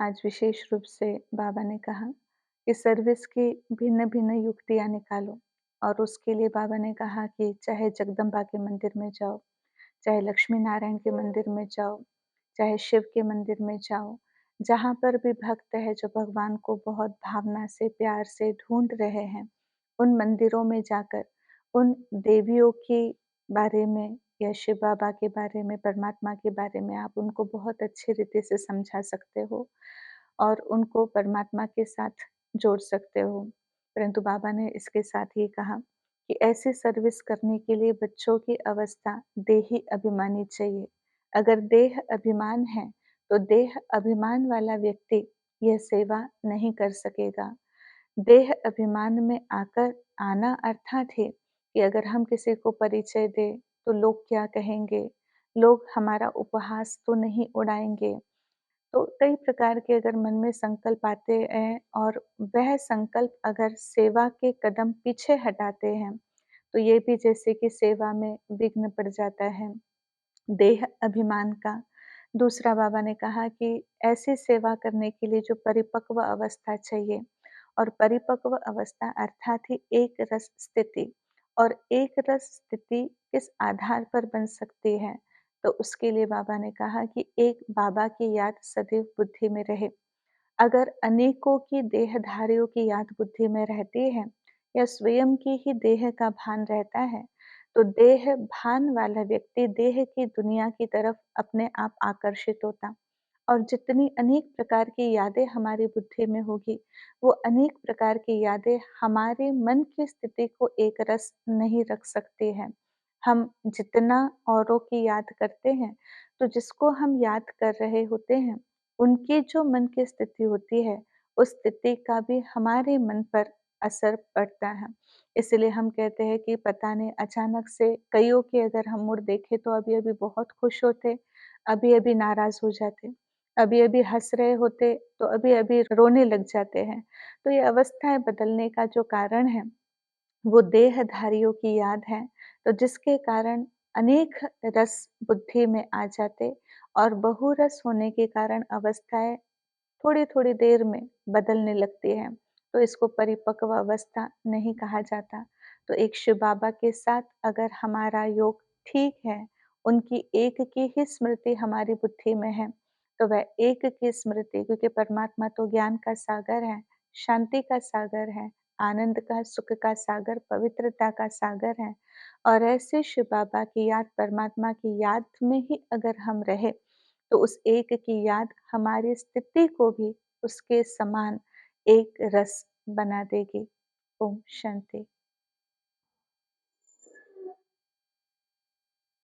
आज विशेष रूप से बाबा ने कहा कि सर्विस की भिन्न-भिन्न युक्तियाँ निकालो और उसके लिए बाबा ने कहा कि चाहे जगदम्बा के मंदिर में जाओ, चाहे लक्ष्मी नारायण के मंदिर में जाओ, चाहे शिव के मंदिर में जाओ, जहाँ पर भी भक्त है जो भगवान को बहुत भावना से, प्यार से ढूँढ रहे हैं, उन मंदिरों में जाकर उन देवियों के बारे में या शिव बाबा के बारे में, परमात्मा के बारे में आप उनको बहुत अच्छी रीति से समझा सकते हो और उनको परमात्मा के साथ जोड़ सकते हो। परंतु बाबा ने इसके साथ ये कहा कि ऐसी सर्विस करने के लिए बच्चों की अवस्था देही अभिमानी चाहिए। अगर देह अभिमान है, तो देह अभिमान वाला व्यक्ति यह सेवा नहीं कर सकेगा। देह अभिमान में आकर आना अर्थात है कि अगर हम किसी को परिचय दें, तो लोग क्या कहेंगे? लोग हमारा उपहास तो नहीं उड़ाएँगे? तो कई प्रकार के अगर मन में संकल्प आते हैं और वह संकल्प अगर सेवा के कदम पीछे हटाते हैं, तो ये भी जैसे कि सेवा में विघ्न पड़ जाता है, देह अभिमान का। दूसरा बाबा ने कहा कि ऐसी सेवा करने के लिए जो परिपक्व अवस्था चाहिए और परिपक्व अवस्था अर्थात ही एक रस स्थिति और एक रस स्थिति किस आधार पर बन सकती है, तो उसके लिए बाबा ने कहा कि एक बाबा की याद सदैव बुद्धि में रहे। अगर अनेकों की देहधारियों की याद बुद्धि में रहती है या स्वयं की ही देह का भान रहता है, तो देह भान वाला व्यक्ति देह की दुनिया की तरफ अपने आप आकर्षित होता और जितनी अनेक प्रकार की यादें हमारी बुद्धि में होगी, वो अनेक प्रकार की यादें हमारे मन की स्थिति को एक रस नहीं रख सकती हैं। हम जितना औरों की याद करते हैं, तो जिसको हम याद कर रहे होते हैं, उनकी जो मन की स्थिति होती है, उस स्थिति का भी हमारे मन पर असर पड़ता है। इसलिए हम कहते हैं कि पता नहीं अचानक से कइयों की अगर हम मूड देखें तो अभी-अभी बहुत खुश होते, अभी-अभी नाराज़ हो जाते, अभी-अभी हँस रहे होते, तो अभी-अभी रोने लग जाते हैं। तो ये अवस्थाएँ बदलने का जो कारण है, वो देहधारियों की याद है, तो जिसके कारण अनेक रस बुद्धि में आ जाते और बहुरस होने के कारण अवस्थाएँ थोड़ी-थोड़ी देर में बदलने लगती हैं, तो इसको परिपक्व अवस्था नहीं कहा जाता। तो एक शिव बाबा के साथ अगर हमारा योग ठीक है, उनकी एक की ही स्मृति हमारी बुद्धि में है, तो वह एक की स्मृति क्योंकि परमात्मा तो ज्ञान का सागर है, शांति का सागर है, आनंद का, सुख का सागर, पवित्रता का सागर है और ऐसे शिव बाबा की याद, परमात्मा की याद में ही अगर हम रहें, तो उस एक की याद हमारी स्थिति को भी उसके समान एक रस बना देगी। ओम शांति।